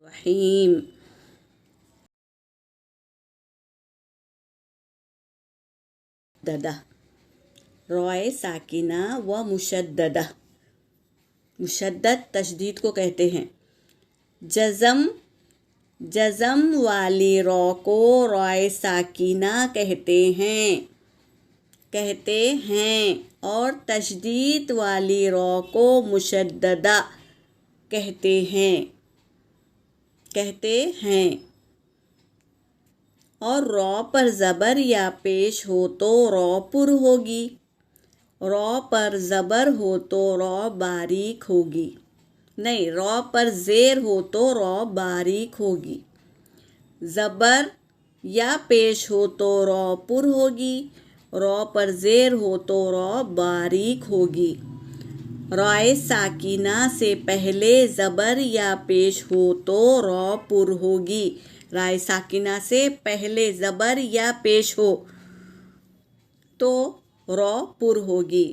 रहीम। ददा रॉय साकिना व मुशद्ददा। मुशद्दद तशदीद को कहते हैं। जज़म वाली रॉ को रॉय साकिना कहते हैं और तशदीद वाली रॉ को मुशद्ददा कहते हैं। और रॉ पर ज़बर या पेश हो तो रॉ पुर होगी, रॉ पर ज़बर हो तो रॉ बारीक होगी। नहीं, रॉ पर ज़ेर हो तो रॉ बारीक होगी। ज़बर या पेश हो तो रॉ पुर होगी, रॉ पर ज़ेर हो तो रॉ बारीक होगी। रॉय साकिना से पहले ज़बर या पेश हो तो रॉ पुर होगी। रॉय साकिना से पहले ज़बर या पेश हो तो रॉ पुर होगी।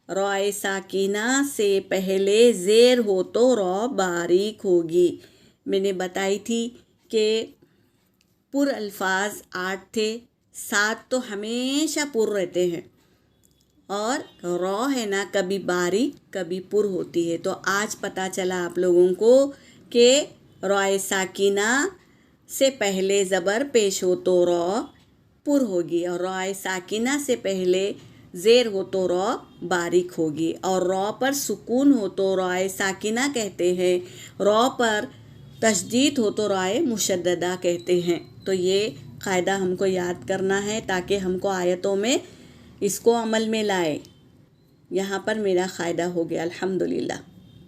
रॉय साकिना से पहले ज़ेर हो तो रॉ बारीक होगी। मैंने बताई थी कि पुर अल्फाज 8 थे, 7 तो हमेशा पुर रहते हैं और रॉ है ना कभी बारीक कभी पुर होती है। तो आज पता चला आप लोगों को कि रॉय साकिना से पहले ज़बर पेश हो तो रॉ पुर होगी और रॉय साकिना से पहले ज़ेर हो तो रॉ बारीक होगी। और रॉ पर सुकून हो तो रॉय साकिना कहते हैं, रॉ पर तशदीद हो तो रॉय मुशद्ददा कहते हैं। तो ये क़ायदा हमको याद करना है ताकि हमको आयतों में इसको अमल में लाए। यहाँ पर मेरा क़ायदा हो गया, अल्हम्दुलिल्लाह।